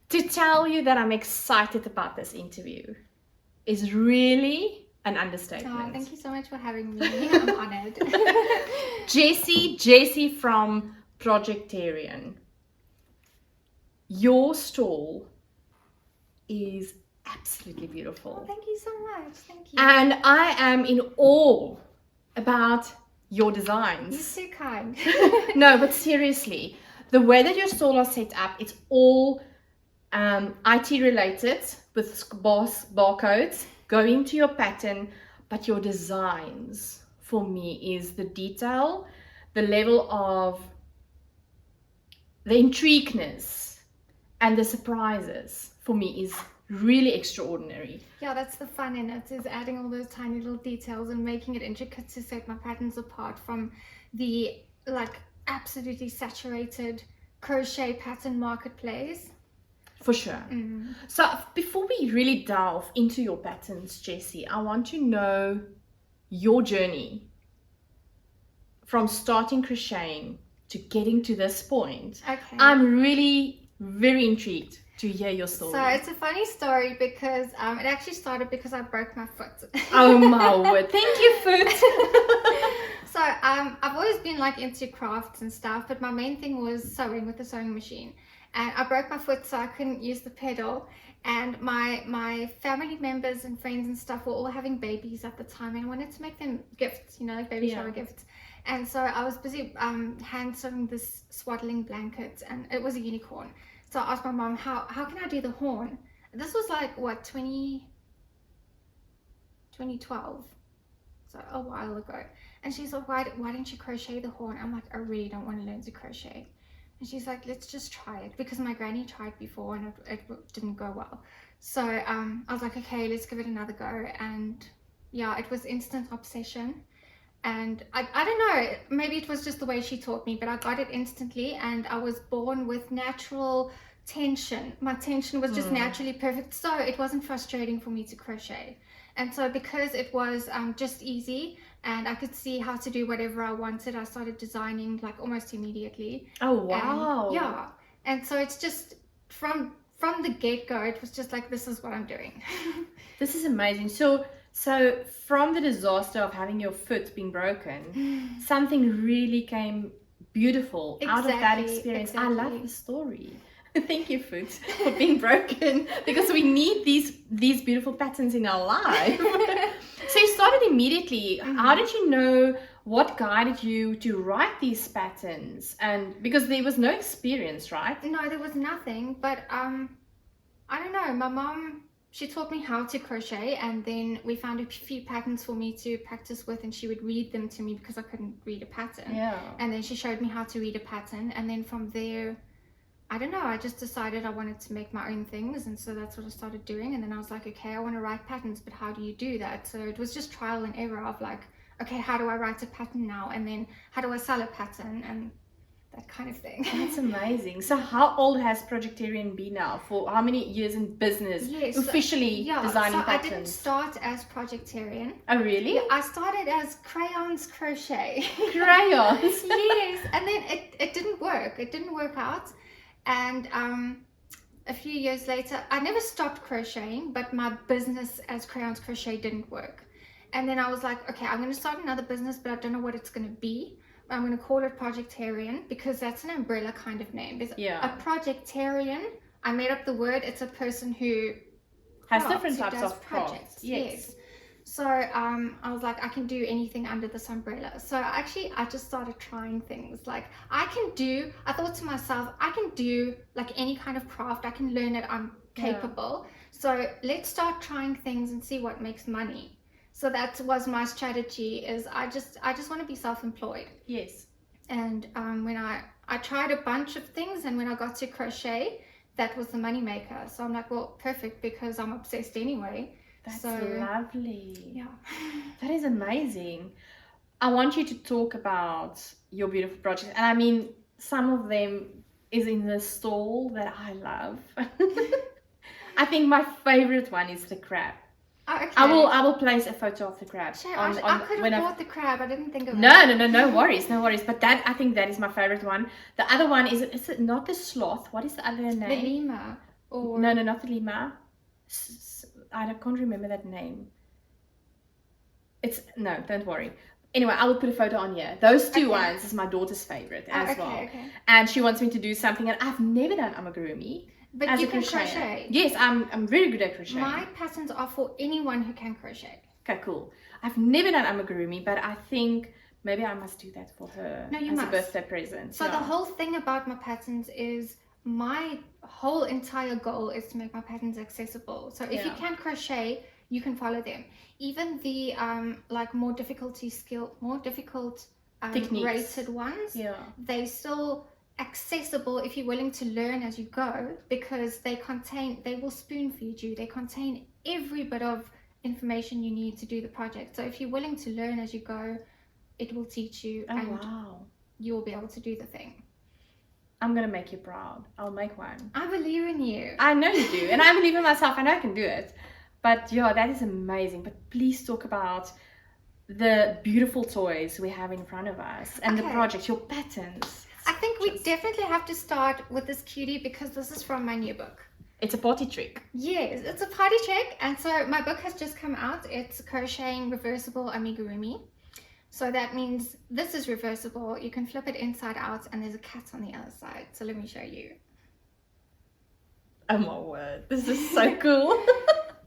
To tell you that I'm excited about this interview is really an understatement. Oh, thank you so much for having me. I'm honored. Jessie from Projectarian. Your stall is absolutely beautiful. Oh, thank you so much. Thank you. And I am in awe about your designs. You're so kind. No, but seriously, the way that your stall is set up, it's all IT related with barcodes going to your pattern, but your designs for me is the detail, the level of the intrigueness and the surprises for me is really extraordinary. Yeah, that's the fun in it, is adding all those tiny little details and making it intricate to set my patterns apart from the like absolutely saturated crochet pattern marketplace. For sure. So before we really delve into your patterns, Jessie, I want to know your journey from starting crocheting to getting to this point. Okay. I'm really very intrigued to hear your story. So it's a funny story because it actually started because I broke my foot. Oh my word. Thank you, foot. So I've always been like into crafts and stuff, but my main thing was sewing with the sewing machine. And I broke my foot, so I couldn't use the pedal. And my family members and friends and stuff were all having babies at the time, and I wanted to make them gifts, you know, like baby shower gifts. And so I was busy hand sewing this swaddling blanket, and it was a unicorn. So I asked my mom, how can I do the horn? This was like what, 2012, so a while ago. And she's like, why don't you crochet the horn? I'm like, I really don't want to learn to crochet. And she's like, let's just try it, because my granny tried before and it didn't go well. So I was like, okay, let's give it another go. And yeah, it was instant obsession. And I don't know, maybe it was just the way she taught me, but I got it instantly, and I was born with natural tension. My tension was just naturally perfect, so it wasn't frustrating for me to crochet. And so because it was just easy and I could see how to do whatever I wanted, I started designing like almost immediately. Oh wow. And, yeah, and so it's just from the get-go, it was just like, this is what I'm doing. This is amazing. So from the disaster of having your foot being broken, something really came beautiful out of that experience. Exactly. I love the story. Thank you, foot, for being broken, because we need these beautiful patterns in our life. So you started immediately. How did you know? What guided you to write these patterns? And because there was no experience, right? No, there was nothing, but I don't know, my mom, she taught me how to crochet, and then we found a few patterns for me to practice with, and she would read them to me because I couldn't read a pattern. Yeah. And then she showed me how to read a pattern, and then from there, I don't know, I just decided I wanted to make my own things, and so that's what I started doing. And then I was like, okay, I want to write patterns, but how do you do that? So it was just trial and error of like, okay, how do I write a pattern now? And then how do I sell a pattern? And that kind of thing. That's amazing. So how old has Projectarian been now? For how many years in business? Yes, officially designing so patterns? I didn't start as Projectarian. Oh really? Yeah, I started as crayons crochet. Crayons? Yes, and then it didn't work. It didn't work out. And a few years later, I never stopped crocheting, but my business as crayons crochet didn't work. And then I was like, okay, I'm going to start another business, but I don't know what it's going to be. I'm going to call it Projectarian, because that's an umbrella kind of name. There's a Projectarian. I made up the word. It's a person who has different types of projects. Yes. So I was like, I can do anything under this umbrella. So actually, I just started trying things. Like I thought to myself, I can do like any kind of craft. I can learn it. I'm capable. So let's start trying things and see what makes money. So that was my strategy, is I just want to be self-employed. Yes. And when I tried a bunch of things, and when I got to crochet, that was the money maker. So I'm like, well, perfect, because I'm obsessed anyway. That's lovely. Yeah. That is amazing. I want you to talk about your beautiful projects. And I mean, some of them is in the stall that I love. I think my favorite one is the crab. Oh, okay. I will place a photo of the crab. I could have bought the crab. I didn't think of it. No worries. But I think that is my favorite one. The other one is it not the sloth? What is the other name? The lemur. Or No, not the Lima. I can't remember that name. No, don't worry. Anyway, I will put a photo on here. Those two ones is my daughter's favorite as well. Okay. And she wants me to do something, and I've never done amigurumi. But as you a can crocheter. crochet. Yes, I'm very good at crocheting. My patterns are for anyone who can crochet. Okay, cool. I've never done amigurumi, but I think maybe I must do that for her as a birthday present. So the whole thing about my patterns is my whole entire goal is to make my patterns accessible. So if you can crochet, you can follow them. Even the like more difficult rated ones, they still accessible if you're willing to learn as you go, because they will spoon feed you. They contain every bit of information you need to do the project. So if you're willing to learn as you go, it will teach you, and you will be able to do the thing. I'm gonna make you proud. I'll make one. I believe in you. I know you do, and I believe in myself. I know I can do it. But yeah, that is amazing. But please talk about the beautiful toys we have in front of us and the projects, your patterns. I think we definitely have to start with this cutie, because this is from my new book. It's a party trick. Yes, it's a party trick. And so my book has just come out. It's Crocheting Reversible Amigurumi. So that means this is reversible. You can flip it inside out, and there's a cat on the other side. So let me show you. Oh my word, this is so cool.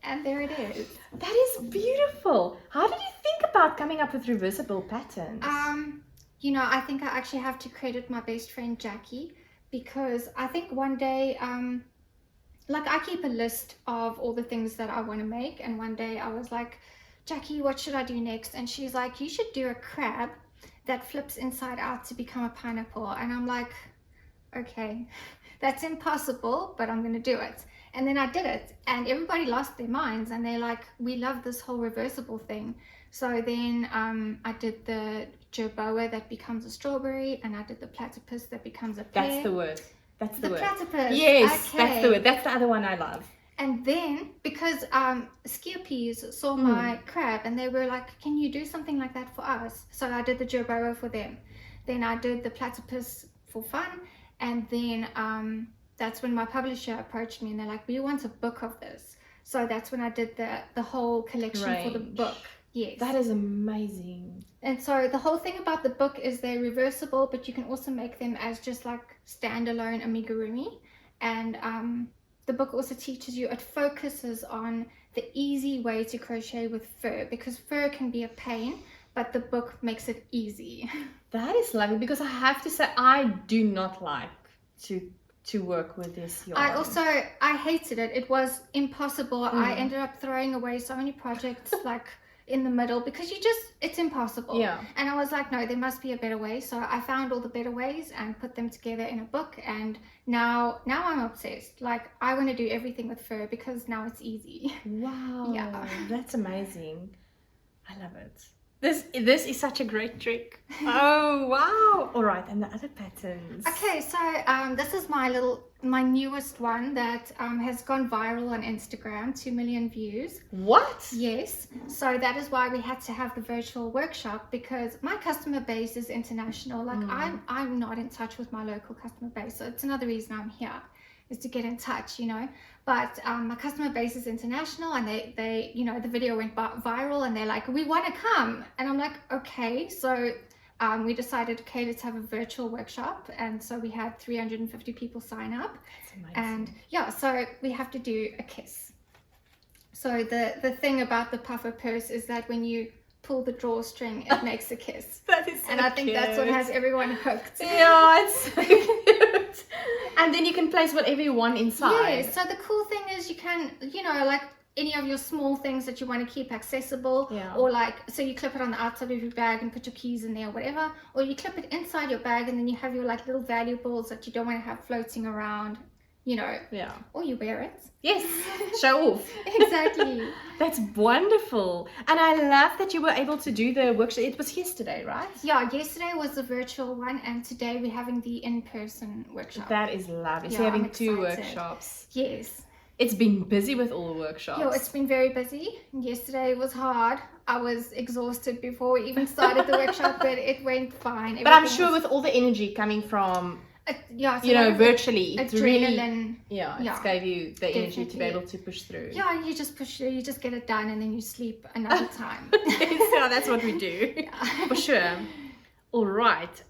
And there it is. That is beautiful. How did you think about coming up with reversible patterns? You know, I think I actually have to credit my best friend Jackie, because I think one day, like I keep a list of all the things that I want to make, and one day I was like, Jackie, what should I do next? And she's like, you should do a crab that flips inside out to become a pineapple. And I'm like, okay, that's impossible, but I'm going to do it. And then I did it, and everybody lost their minds, and they're like, we love this whole reversible thing. So then I did the jerboa that becomes a strawberry, and I did the platypus that becomes a pear. That's the word. That's the word. Platypus. Yes, that's the word. That's the other one I love. And then, because Skiapies saw my crab, and they were like, can you do something like that for us? So I did the jerboa for them. Then I did the platypus for fun, and then that's when my publisher approached me, and they're like, we want a book of this. So that's when I did the whole collection for the book. Yes. That is amazing. And so the whole thing about the book is they're reversible, but you can also make them as just like standalone amigurumi. And the book also teaches you, it focuses on the easy way to crochet with fur, because fur can be a pain, but the book makes it easy. That is lovely, because I have to say, I do not like to work with this yarn. I hated it. It was impossible. I ended up throwing away so many projects like in the middle, because it's impossible. Yeah. And I was like, no, there must be a better way. So I found all the better ways and put them together in a book, and now I'm obsessed. Like, I want to do everything with fur, because now it's easy. Wow. Yeah. That's amazing. I love it. This is such a great trick. Oh wow. All right, and the other patterns. Okay, so this is my newest one that has gone viral on Instagram, 2 million views. What? Yes. So that is why we had to have the virtual workshop, because my customer base is international. Like I'm not in touch with my local customer base. So it's another reason I'm here, is to get in touch, you know. But my customer base is international, and they you know, the video went viral, and they're like, we want to come. And I'm like, okay. So we decided, okay, let's have a virtual workshop. And so we had 350 people sign up. That's amazing. And yeah, so we have to do a kiss. So the thing about the puffer purse is that when you pull the drawstring, it makes a kiss. That is so and I think cute. that's what has everyone hooked. Yeah, it's so cute. And then you can place whatever you want inside. Yeah, so the cool thing is you can, you know, like any of your small things that you want to keep accessible, or like, so you clip it on the outside of your bag and put your keys in there or whatever, or you clip it inside your bag, and then you have your like little valuables that you don't want to have floating around, you know. Yeah. Or you wear it. Yes, show off. Exactly. That's wonderful. And I love that you were able to do the workshop. It was yesterday, right? Yeah, yesterday was the virtual one, and today we're having the in-person workshop. That is lovely. Yeah, so you're having I'm 2 excited. workshops. Yes. It's been busy with all the workshops. Yeah, it's been very busy. Yesterday was hard. I was exhausted before we even started the workshop, but it went fine. But I'm sure with all the energy coming from Yeah, it's you a lot know, of virtually. It's really, adrenaline. it gave you the energy to be definitely. able to push through. Yeah, you just push it, you just get it done, and then you sleep another time. So that's what we do. Yeah. For sure. All right.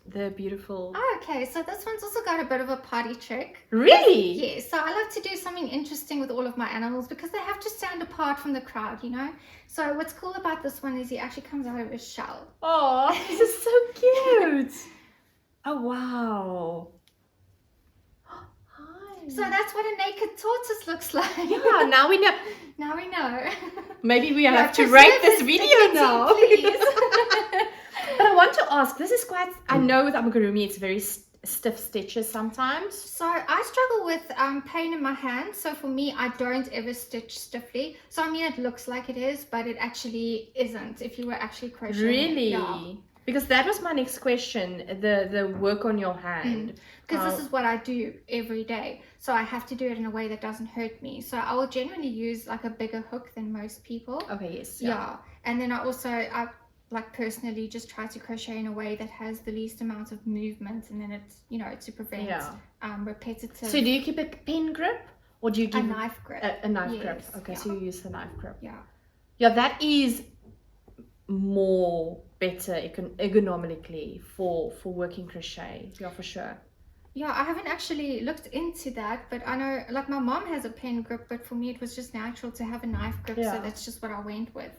The beautiful. Oh, okay, so this one's also got a bit of a party trick. Really? Yes, so I like to do something interesting with all of my animals because they have to stand apart from the crowd, you know? So what's cool about this one is he actually comes out of his shell. Oh, this is so cute. Oh, wow. Hi. So that's what a naked tortoise looks like. Yeah, now we know. Now we know. Maybe we Yeah, have to preserve rate this his video dignity, now. please. But I want to ask, this is quite, I know with amigurumi it's very stiff stitches sometimes. So I struggle with pain in my hand. So for me, I don't ever stitch stiffly. So I mean, it looks like it is, but it actually isn't if you were actually crocheting. Really? Yeah. Because that was my next question, the work on your hand. Because this is what I do every day. So I have to do it in a way that doesn't hurt me. So I will generally use like a bigger hook than most people. Okay, yes. Yeah. And then I like personally just try to crochet in a way that has the least amount of movement, and then it's, you know, to prevent repetitive. So do you keep a pen grip or do you give a knife grip? A knife grip. Yes, Okay, yeah. so you use the knife grip. Yeah. Yeah, that is more better ergonomically for working crochet. Yeah, for sure. Yeah, I haven't actually looked into that, but I know like my mom has a pen grip, but for me it was just natural to have a knife grip, so that's just what I went with.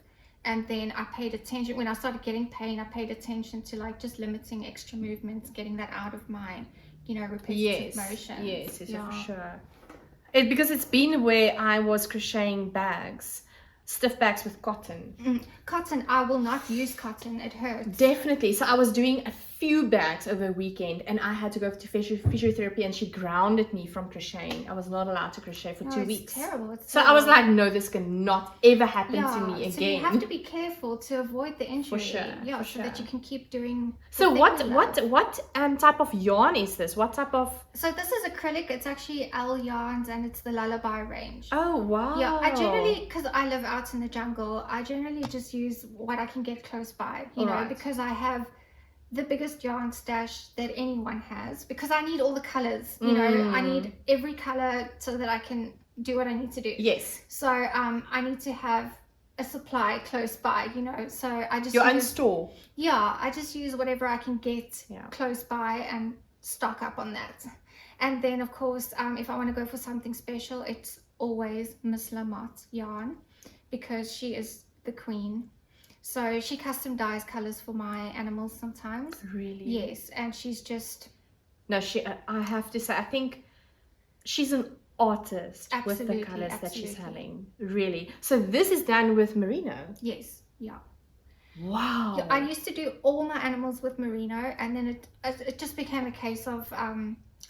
And then I paid attention when I started getting pain. I paid attention to like just limiting extra movements, getting that out of my, you know, repetitive motion. Yes, for sure. Because it's been where I was crocheting bags, stiff bags with cotton. Cotton, I will not use cotton. It hurts. Definitely. So I was doing a few bags over a weekend, and I had to go to physiotherapy, and she grounded me from crocheting. I was not allowed to crochet for 2 weeks. Terrible. So I was like, no, this cannot ever happen to me again. So you have to be careful to avoid the injury. For sure. Yeah, so that you can keep doing. So what type of yarn is this? What type of? So this is acrylic. It's actually L yarns, and it's the Lullaby range. Oh wow. Yeah, I generally, because I live out in the jungle, I generally just use what I can get close by, you know, because I have the biggest yarn stash that anyone has, because I need all the colors, you know, I need every color so that I can do what I need to do. Yes. So I need to have a supply close by, you know, so I just your own store. Yeah, I just use whatever I can get close by and stock up on that. And then of course, if I want to go for something special, it's always Miss Lamotte's yarn, because she is the queen. So she custom dyes colors for my animals sometimes. Really? Yes, and she's just... No, I have to say, I think she's an artist with the colors that she's having. Really. So this is done with merino? Yes, yeah. Wow. Yeah, I used to do all my animals with merino, and then it just became a case of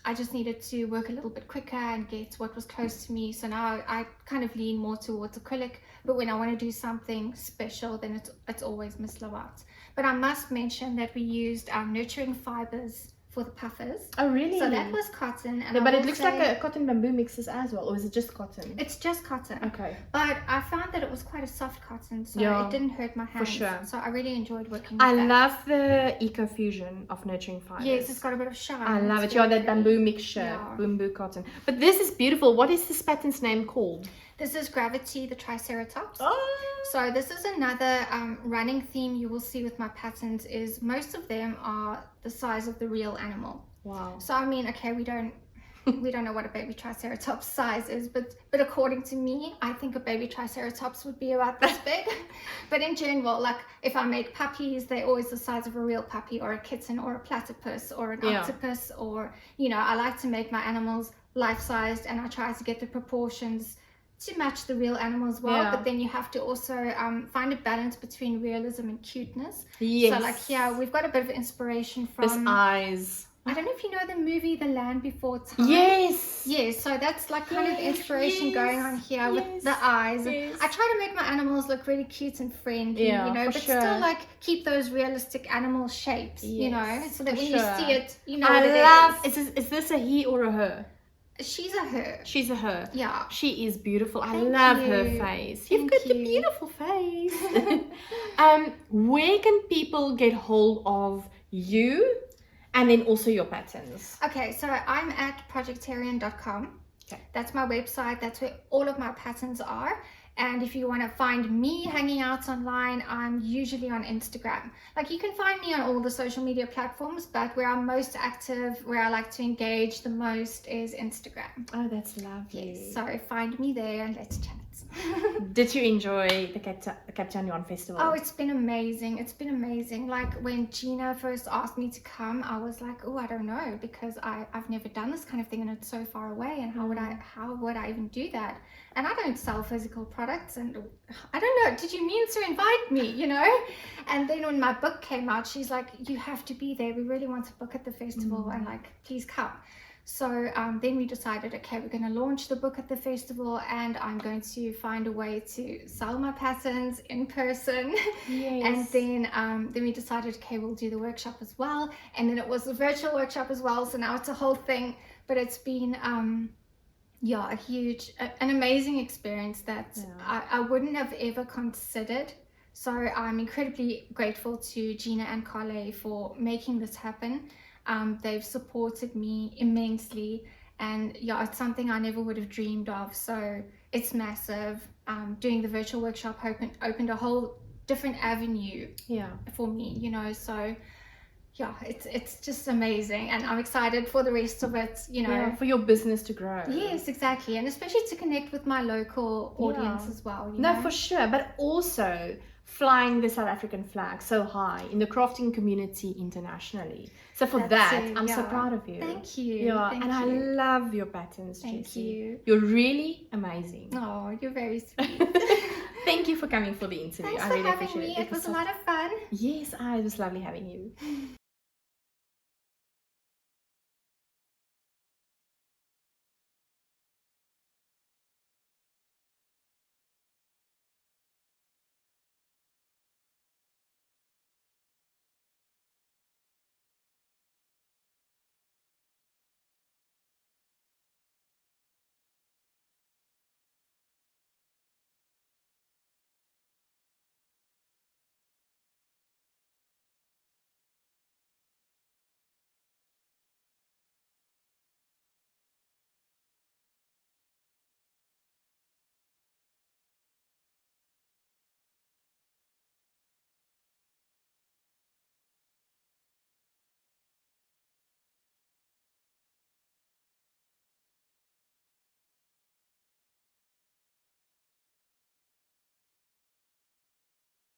I just needed to work a little bit quicker and get what was close to me. So now I kind of lean more towards acrylic, but when I want to do something special, then it's always Miss Lawatt. But I must mention that we used nurturing fibers for the puffers. Oh really? So that was cotton. And no, but it looks like a cotton bamboo mixes as well, or is it just cotton? It's just cotton. Okay. But I found that it was quite a soft cotton, so it didn't hurt my hands. For sure. So I really enjoyed working with that. I love the eco-fusion of nurturing fibers. Yes, it's got a bit of shine. I love it. Yeah, that bamboo mixture, bamboo cotton. But this is beautiful. What is this pattern's name called? This is Gravity, the Triceratops. Oh. So this is another running theme you will see with my patterns, is most of them are the size of the real animal. Wow. So I mean, okay, we don't know what a baby triceratops size is, but according to me, I think a baby triceratops would be about this big. But in general, like if I make puppies, they're always the size of a real puppy, or a kitten, or a platypus, or an octopus, or, you know, I like to make my animals life-sized, and I try to get the proportions to match the real animal as well. But then you have to also find a balance between realism and cuteness. Yes. So like here, we've got a bit of inspiration from... His eyes. I don't know if you know the movie The Land Before Time. Yes. Yes, so that's like kind of inspiration going on here with the eyes. Yes. I try to make my animals look really cute and friendly, you know, but still like keep those realistic animal shapes, you know, so that when you see it, you know what it is. Is this a he or a her? She's a her. She's a her. Yeah. She is beautiful. I love her face. You've got the beautiful face. Where can people get hold of you And then also your patterns. Okay, so I'm at projectarian.com. Okay. That's my website. That's where all of my patterns are. And if you want to find me hanging out online, I'm usually on Instagram. Like, you can find me on all the social media platforms, but where I'm most active, where I like to engage the most, is Instagram. Oh, that's lovely. Yes, so find me there and let's chat. Did you enjoy the Cape Town Yarn Festival? Oh, it's been amazing. It's been amazing. Like, when Gina first asked me to come, I was like, oh, I don't know, because I've never done this kind of thing and it's so far away, and how would I even do that? And I don't sell physical products, and I don't know, did you mean to invite me, you know? And then when my book came out, she's like, you have to be there. We really want to book at the festival, and like, please come. So then we decided, okay, we're going to launch the book at the festival, and I'm going to find a way to sell my patterns in person. Yes. And then we decided, okay, we'll do the workshop as well. And then it was a virtual workshop as well. So now it's a whole thing, but it's been, a huge, an amazing experience that I wouldn't have ever considered. So I'm incredibly grateful to Gina and Carle for making this happen. They've supported me immensely, and it's something I never would have dreamed of. So it's massive. Doing the virtual workshop opened a whole different avenue for me, you know. So it's just amazing, and I'm excited for the rest of it, you know. For your business to grow. Yes, exactly, and especially to connect with my local audience as well. You know? For sure, but also flying the South African flag so high in the crafting community internationally. So for I'm so proud of you. Thank you. Yeah, Thank and you. I love your patterns, Thank Jessie. you. You're really amazing. Oh, you're very sweet. Thank you for coming for the interview. Thanks I for really having appreciate me. It was a lot of fun. Yes, it was lovely having you.